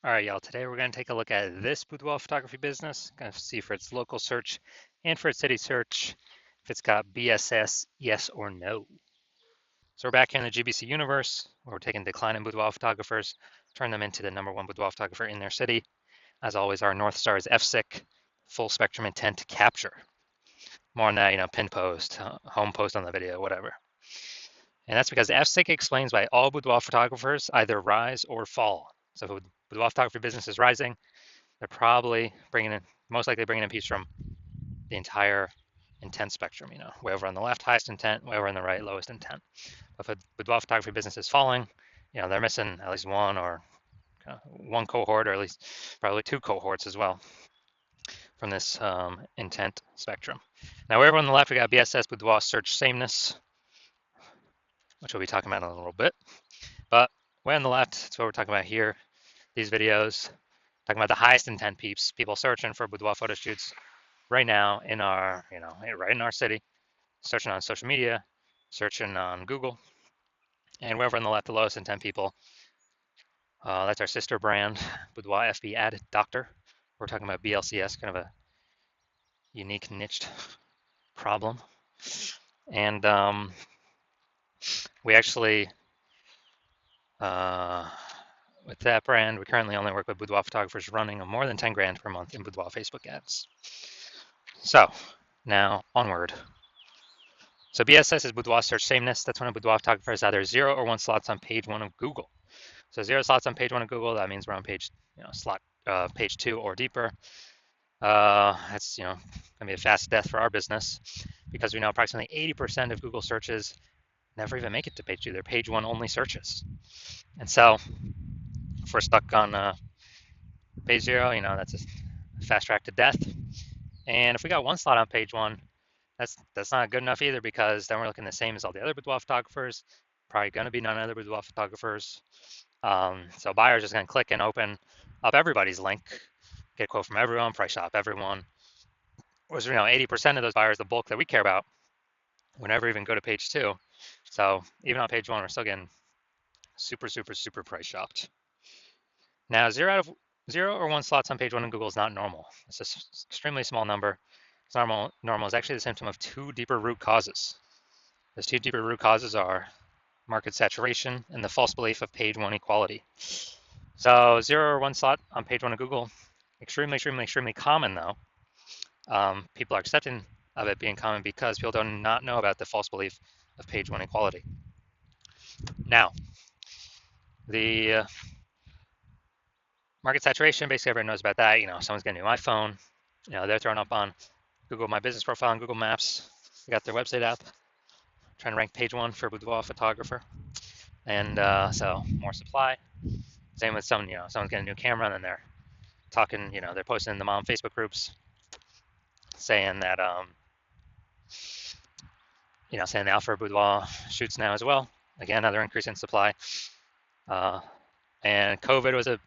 All right, y'all. Today we're going to take a look at this boudoir photography business. Going to see for its local search and for its city search if it's got BSS, yes or no. So we're back here in the GBC universe where we're taking declining boudoir photographers, turn them into the #1 boudoir photographer in their city. As always, our North Star is FSIC, full spectrum intent capture. More on that, pin post, home post on the video, whatever. And that's because FSIC explains why all boudoir photographers either rise or fall. So if a boudoir photography business is rising, they're probably most likely bringing in piece from the entire intent spectrum, way over on the left, highest intent, way over on the right, lowest intent. But if a boudoir photography business is falling, they're missing at least one cohort, or at least probably two cohorts as well from this intent spectrum. Now, way over on the left, we got BSS, boudoir search sameness, which we'll be talking about in a little bit. But way on the left, that's what we're talking about here. These videos, talking about the highest intent people searching for boudoir photo shoots right now in our, right in our city, searching on social media, searching on Google. And wherever on the left, the lowest intent people, that's our sister brand, Boudoir FB Ad Doctor. We're talking about BLCS, kind of a unique niched problem. And we actually, with that brand, we currently only work with boudoir photographers running more than 10 grand per month in boudoir Facebook ads. So now onward. So BSS is boudoir search sameness. That's when a boudoir photographer has either 0 or 1 slots on page 1 of Google. So 0 slots on page 1 of Google, that means we're on page, page 2 or deeper. That's gonna be a fast death for our business because we know approximately 80% of Google searches never even make it to page 2. They're page 1 only searches. And so if we're stuck on page 0, that's a fast track to death. And if we got 1 slot on page 1, that's not good enough either, because then we're looking the same as all the other boudoir photographers. Probably going to be none other boudoir photographers. So buyers just going to click and open up everybody's link, get a quote from everyone, price shop everyone. Whereas 80% of those buyers, the bulk that we care about, would never even go to page 2. So even on page 1, we're still getting super, super, super price shopped. Now 0 or 1 slots on page 1 in Google is not normal. It's an extremely small number. It's normal is actually the symptom of 2 deeper root causes. Those 2 deeper root causes are market saturation and the false belief of page 1 equality. So 0 or 1 slot on page 1 of Google, extremely, extremely, extremely common though. People are accepting of it being common because people do not know about the false belief of page 1 equality. Now, the market saturation, basically everyone knows about that. Someone's getting a new iPhone, they're throwing up on Google My Business profile on Google Maps. They got their website app, trying to rank page 1 for boudoir photographer. And so more supply. Same with someone's getting a new camera, and then they're talking, they're posting in the mom Facebook groups saying that, saying they offer boudoir shoots now as well. Again, another increase in supply. And COVID was a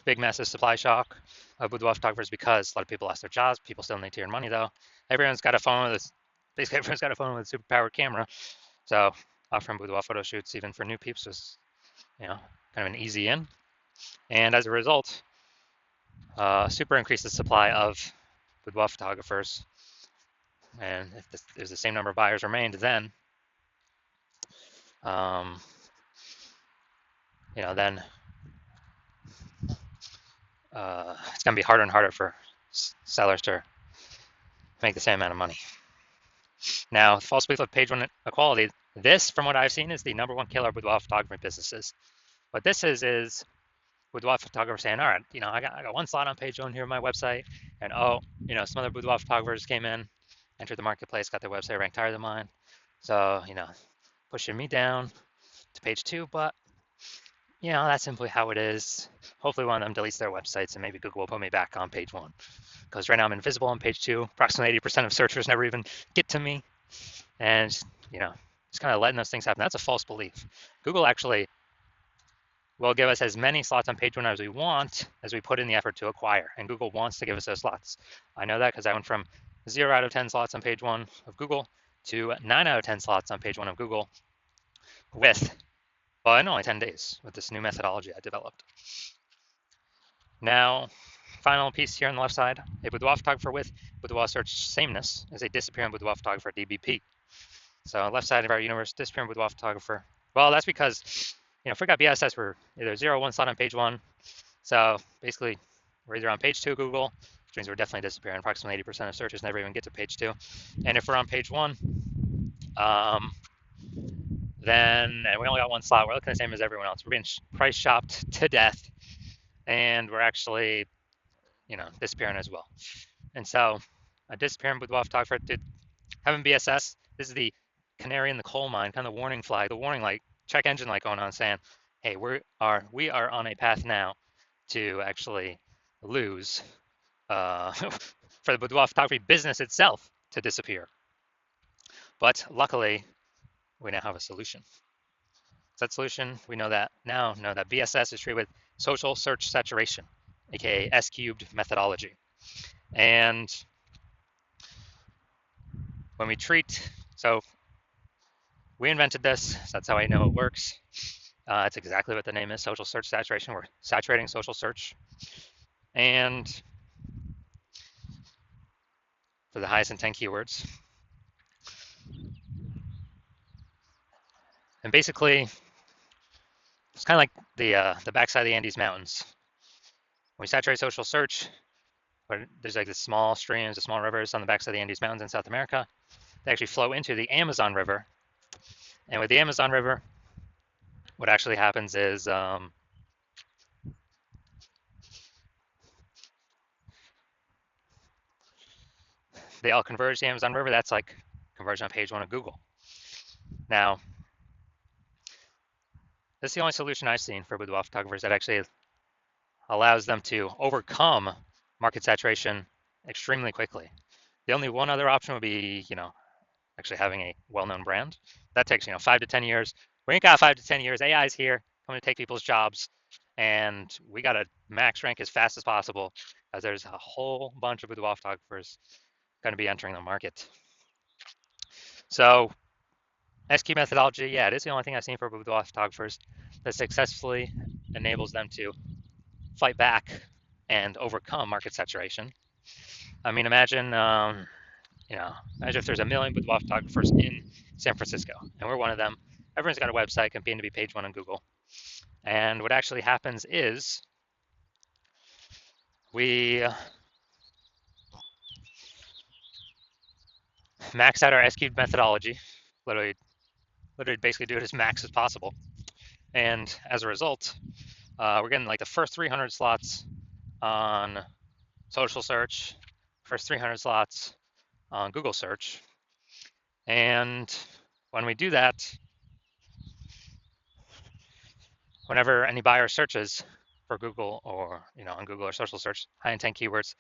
big, massive supply shock of boudoir photographers because a lot of people lost their jobs. People still need to earn money though. Everyone's got a phone with basically everyone's got a phone with a super powered camera. So offering boudoir photo shoots even for new peeps was, kind of an easy in. And as a result, super increased the supply of boudoir photographers. And if there's the same number of buyers remained, then then it's going to be harder and harder for sellers to make the same amount of money. Now, false belief of page 1 equality, this, from what I've seen, is the #1 killer of boudoir photography businesses. What this is boudoir photographers saying, all right, I got 1 slot on page 1 here on my website, and some other boudoir photographers came in, entered the marketplace, got their website ranked higher than mine. So, pushing me down to page 2, but that's simply how it is. Hopefully one of them deletes their websites and maybe Google will put me back on page 1. Because right now I'm invisible on page 2. Approximately 80% of searchers never even get to me. And, just kind of letting those things happen. That's a false belief. Google actually will give us as many slots on page 1 as we want, as we put in the effort to acquire. And Google wants to give us those slots. I know that because I went from 0 out of 10 slots on page 1 of Google to 9 out of 10 slots on page 1 of Google in only 10 days with this new methodology I developed. Now, final piece here on the left side, a boudoir photographer with boudoir search sameness is a disappearing boudoir photographer, DBP. So left side of our universe, disappearing boudoir photographer. Well, that's because, if we got BSS, we're either 0 or 1 slot on page 1. So basically, we're either on page 2 Google, which means we're definitely disappearing. Approximately 80% of searches never even get to page 2. And if we're on page 1, then and we only got 1 slot, we're looking the same as everyone else. We're being price shopped to death, and we're actually, disappearing as well. And so, a disappearing boudoir photographer did having BSS. This is the canary in the coal mine, kind of the warning flag, the warning light, check engine light going on, saying, "Hey, we are on a path now to actually lose for the boudoir photography business itself to disappear." But luckily, we now have a solution. That solution, we know that BSS is treated with social search saturation, aka S cubed methodology. And when we treat, so we invented this, so that's how I know it works. It's exactly what the name is, social search saturation. We're saturating social search. And for the highest intent keywords. And basically, it's kind of like the backside of the Andes Mountains. When we saturate social search, there's like the small streams, the small rivers on the backside of the Andes Mountains in South America. They actually flow into the Amazon River. And with the Amazon River, what actually happens is they all converge to the Amazon River. That's like conversion on page 1 of Google. Now, this is the only solution I've seen for boudoir photographers that actually allows them to overcome market saturation extremely quickly. The only one other option would be, actually having a well-known brand. That takes, 5 to 10 years. We ain't got 5 to 10 years. AI is here, coming to take people's jobs, and we got to max rank as fast as possible, as there's a whole bunch of boudoir photographers going to be entering the market. So SQ methodology, yeah, it is the only thing I've seen for boudoir photographers that successfully enables them to fight back and overcome market saturation. I mean, imagine if there's a million boudoir photographers in San Francisco, and we're one of them. Everyone's got a website competing to be page 1 on Google. And what actually happens is we max out our S-cubed methodology, literally basically do it as max as possible. And as a result, we're getting like the first 300 slots on social search, first 300 slots on Google search. And when we do that, whenever any buyer searches for Google or, on Google or social search, high intent keywords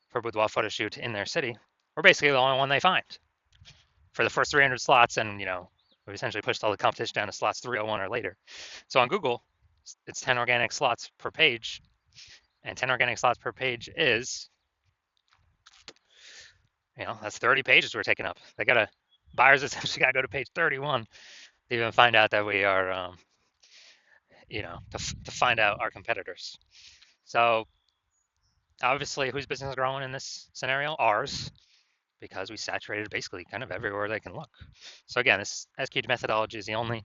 for boudoir photo shoot in their city, we're basically the only one they find for the first 300 slots. And, we essentially pushed all the competition down to slots 301 or later. So on Google, it's 10 organic slots per page, and 10 organic slots per page is, that's 30 pages we're taking up. Buyers essentially got to go to page 31 to even find out that we are, to find out our competitors. So obviously, whose business is growing in this scenario? Ours, because we saturated basically kind of everywhere they can look. So again, this SQ methodology is the only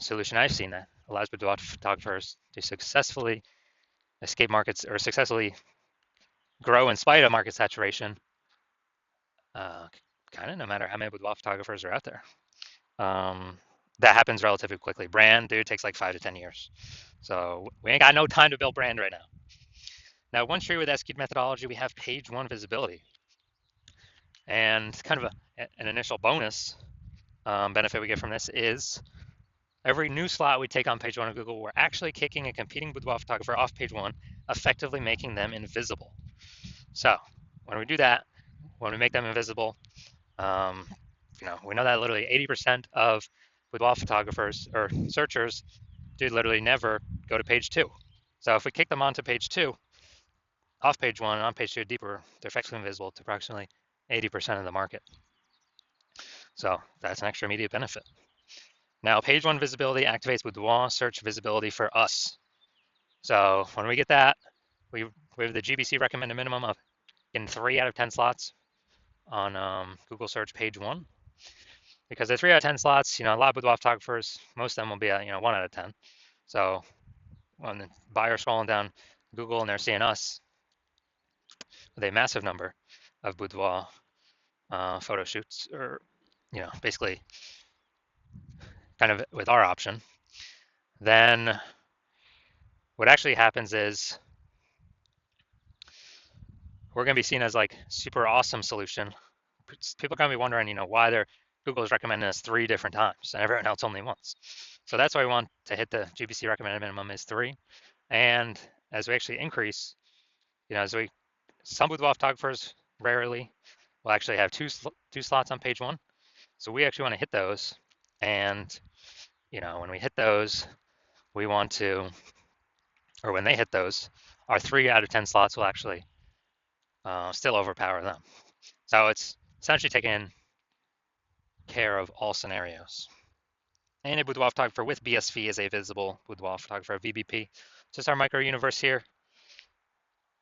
solution I've seen that allows boudoir photographers to successfully escape markets or successfully grow in spite of market saturation, kind of no matter how many boudoir photographers are out there. That happens relatively quickly. Brand, dude, takes like 5 to 10 years. So we ain't got no time to build brand right now. Now, once you're with SQ methodology, we have page 1 visibility. And kind of an initial bonus benefit we get from this is every new slot we take on page 1 of Google, we're actually kicking a competing boudoir photographer off page 1, effectively making them invisible. So when we do that, when we make them invisible, we know that literally 80% of boudoir photographers or searchers do literally never go to page 2. So if we kick them onto page 2, off page 1 and on page 2 deeper, they're effectively invisible to approximately 80% of the market. So that's an extra immediate benefit. Now, page 1 visibility activates boudoir search visibility for us. So when we get that, we have the GBC recommended minimum of getting 3 out of 10 slots on Google search page 1. Because the 3 out of 10 slots, a lot of boudoir photographers, most of them will be at 1 out of 10. So when the buyer's scrolling down Google and they're seeing us with a massive number of boudoir photo shoots, or basically kind of with our option, then what actually happens is we're going to be seen as like super awesome solution. People are going to be wondering, why Google is recommending us 3 different times and everyone else only once. So that's why we want to hit the GBC recommended minimum is 3. And as we actually increase, some boudoir photographers rarely will actually have two slots on page 1. So we actually want to hit those. And, when we hit those, we want to, or when they hit those, our 3 out of 10 slots will actually still overpower them. So it's essentially taking care of all scenarios. And a boudoir photographer with BSV is a visible boudoir photographer, VBP. Just our micro universe here.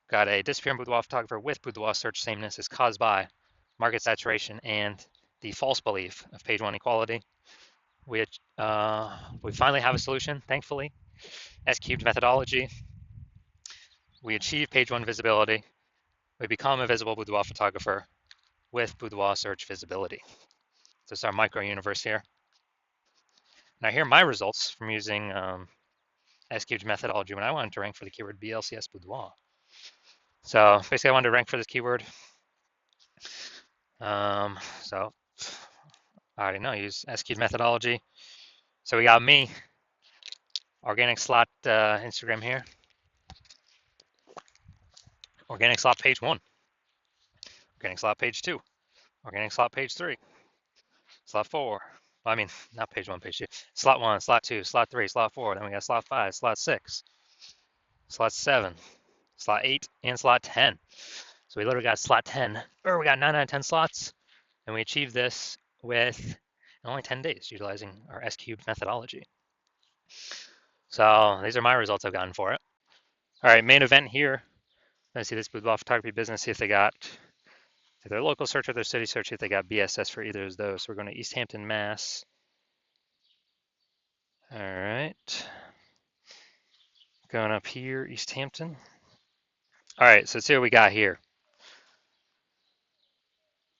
Got a disappearing boudoir photographer with boudoir search sameness is caused by market saturation and the false belief of page 1 equality. We finally have a solution, thankfully. S-cubed methodology. We achieve page 1 visibility. We become a visible boudoir photographer with boudoir search visibility. This is our micro universe here. Now here are my results from using S-cubed methodology when I wanted to rank for the keyword BLCS boudoir. So basically I wanted to rank for this keyword. So I already know, use S-cubed methodology. So we got me, organic slot Instagram here. Organic slot page 1. Organic slot page 2. Organic slot page 3. Slot 4. I mean, not page 1, page 2. Slot 1, slot 2, slot 3, slot 4. Then we got slot 5, slot 6, slot 7, slot 8, and slot 10. So we literally got slot 10, or we got 9 out of 10 slots, and we achieved this with only 10 days utilizing our S-cubed methodology. So these are my results I've gotten for it. All right, main event here. Let's see this boudoir photography business, see if they got their local search or their city search, see if they got BSS for either of those. So we're going to East Hampton, Mass. All right. Going up here, East Hampton. All right, so let's see what we got here.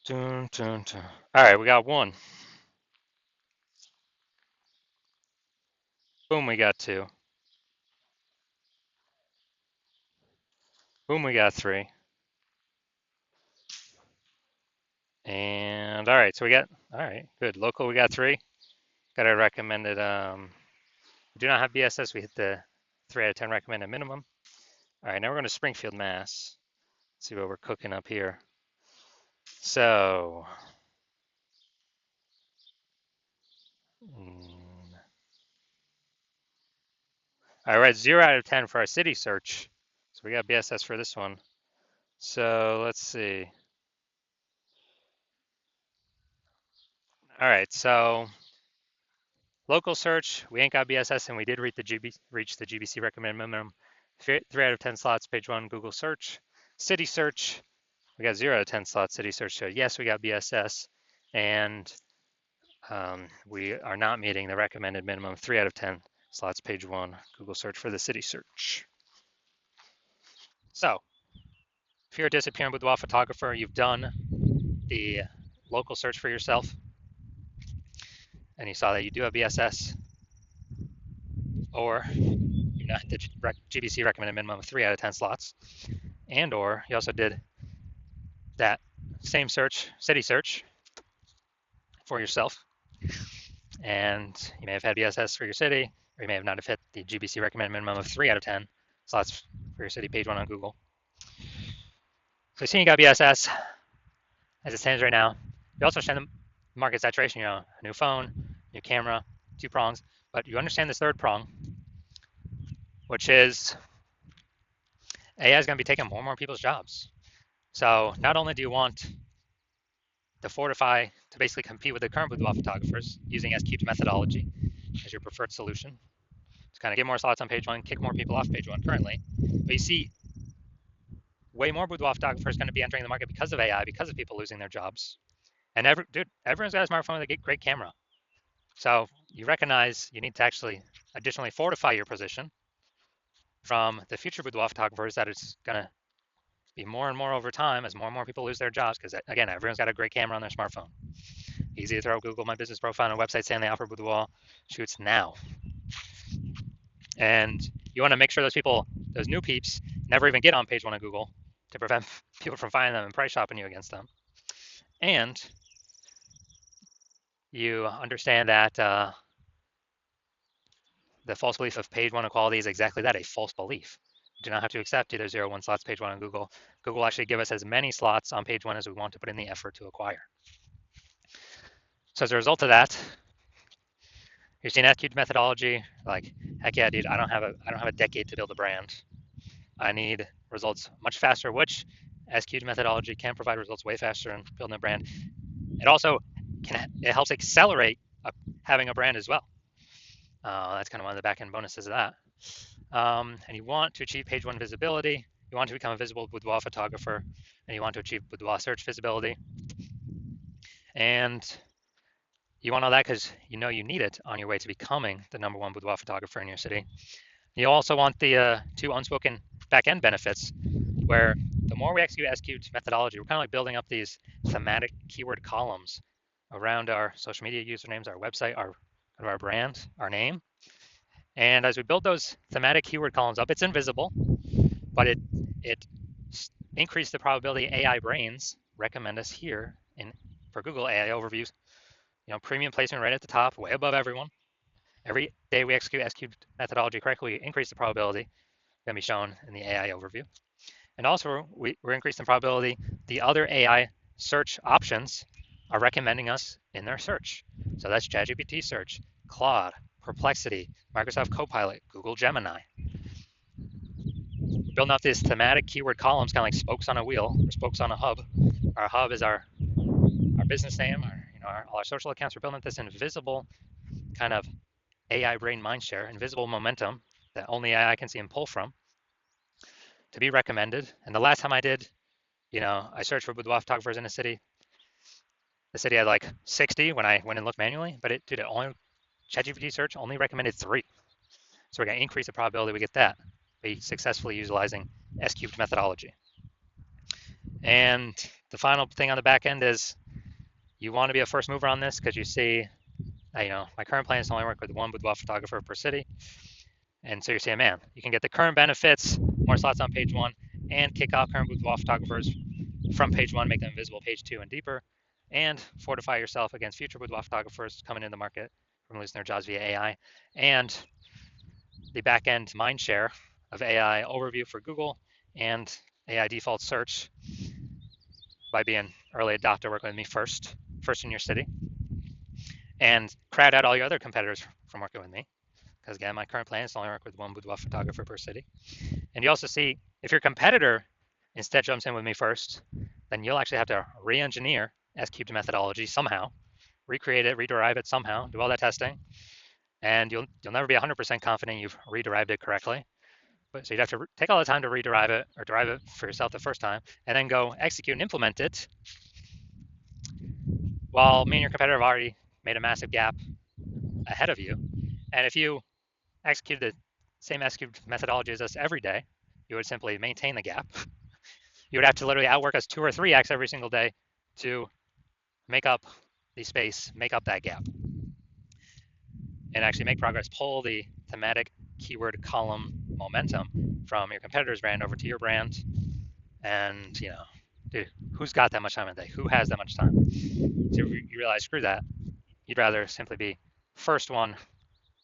Dun, dun, dun. All right, we got 1. Boom, we got 2. Boom, we got 3. And all right, so we got, all right, good. Local, we got 3. Got our recommended, we do not have BSS. We hit the 3 out of 10 recommended minimum. All right, now we're going to Springfield, Mass. Let's see what we're cooking up here. So, all right, we're at 0 out of 10 for our city search. So we got BSS for this one. So let's see. All right, so local search, we ain't got BSS, and we did reach the GBC recommended minimum. 3 out of 10 slots, page 1, Google search. City search, we got 0 out of 10 slots, city search. So yes, we got BSS, and we are not meeting the recommended minimum 3 out of 10 slots, page 1, Google search for the city search. So if you're a disappearing boudoir photographer, you've done the local search for yourself, and you saw that you do have BSS, or you're not the GBC recommended minimum of 3 out of 10 slots, and or you also did that same search, city search, for yourself, and you may have had BSS for your city, or you may have not have hit the GBC recommended minimum of 3 out of 10 slots for your city, page 1 on Google. So you see you got BSS as it stands right now. You also understand the market saturation, a new phone, new camera, 2 prongs, but you understand this 3rd prong, which is AI is going to be taking more and more people's jobs. So not only do you want to fortify, to basically compete with the current boudoir photographers using S-cubed methodology as your preferred solution It's kind of get more slots on page one, kick more people off page one currently. But you see, way more boudoir photographers going to be entering the market because of AI, because of people losing their jobs. And everyone's got a smartphone with a great camera. So you recognize you need to actually additionally fortify your position from the future boudoir photographers that it's going to be more and more over time as more and more people lose their jobs because, again, everyone's got a great camera on their smartphone. Easy to throw Google My Business Profile on a website saying they offer boudoir shoots now. And you want to make sure those people, those new peeps, never even get on page one of Google to prevent people from finding them and price shopping you against them. And you understand that the false belief of page one equality is exactly that, a false belief. You do not have to accept either 0 or 1 slots page one on Google. Google will actually give us as many slots on page one as we want to put in the effort to acquire. So as a result of that, you're seeing SQ methodology, like, heck yeah, dude, I don't have a decade to build a brand. I need results much faster, which SQ methodology can provide results way faster in building a brand. It also it helps accelerate having a brand as well. That's kind of one of the back-end bonuses of that. And you want to achieve page one visibility. You want to become a visible boudoir photographer, and you want to achieve boudoir search visibility. And you want all that because you know you need it on your way to becoming the #1 boudoir photographer in your city. You also want the two unspoken back-end benefits, where the more we execute SQ methodology, we're kind of like building up these thematic keyword columns around our social media usernames, our website, our brand, our name. And as we build those thematic keyword columns up, it's invisible, but it increases the probability AI brains recommend us here for Google AI overviews. Premium placement right at the top, way above everyone. Every day we execute SQ methodology correctly, we increase the probability going to be shown in the AI overview. And also, we're increasing the probability the other AI search options are recommending us in their search. So that's ChatGPT search, Claude, Perplexity, Microsoft Copilot, Google Gemini. Building out these thematic keyword columns, kind of like spokes on a wheel or spokes on a hub. Our hub is our business name, all our social accounts. We're building this invisible kind of AI brain mindshare, invisible momentum that only AI can see and pull from to be recommended. And the last time I did, I searched for boudoir photographers in a city. The city had like 60 when I went and looked manually, but ChatGPT search only recommended 3. So we're going to increase the probability we get that by successfully utilizing S-cubed methodology. And the final thing on the back end is you want to be a first mover on this because you see, my current plan is to only work with 1 boudoir photographer per city. And so you're saying, man, you can get the current benefits, more slots on page 1, and kick off current boudoir photographers from page 1, make them visible page 2 and deeper, and fortify yourself against future boudoir photographers coming into the market from losing their jobs via AI, and the back-end mind share of AI overview for Google and AI default search by being early adopter, working with me first in your city, and crowd out all your other competitors from working with me. Because again, my current plan is to only work with 1 boudoir photographer per city. And you also see, if your competitor instead jumps in with me first, then you'll actually have to re-engineer S-cubed methodology somehow, recreate it, rederive it somehow, do all that testing, and you'll never be 100% confident you've rederived it correctly. So you'd have to take all the time to rederive it or derive it for yourself the first time, and then go execute and implement it, while me and your competitor have already made a massive gap ahead of you. And if you execute the same S-cubed methodology as us every day, you would simply maintain the gap. You would have to literally outwork us 2 or 3x every single day to make up the space, make up that gap, and actually make progress, pull the thematic keyword column momentum from your competitor's brand over to your brand. And, dude, who's got that much time in a day? Who has that much time? So you realize, screw that. You'd rather simply be first one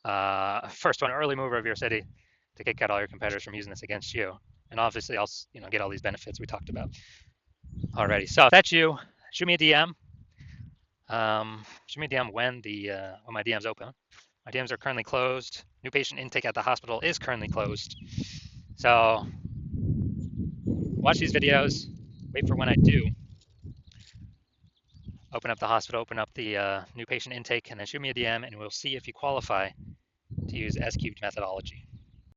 early mover of your city to kick out all your competitors from using this against you. And obviously, I'll get all these benefits we talked about already. So if that's you, shoot me a DM. Shoot me a DM when my DM's open. My DMs are currently closed. New patient intake at the hospital is currently closed. So watch these videos. Wait for when I do open up the hospital, open up the new patient intake, and then shoot me a DM, and we'll see if you qualify to use S cubed methodology.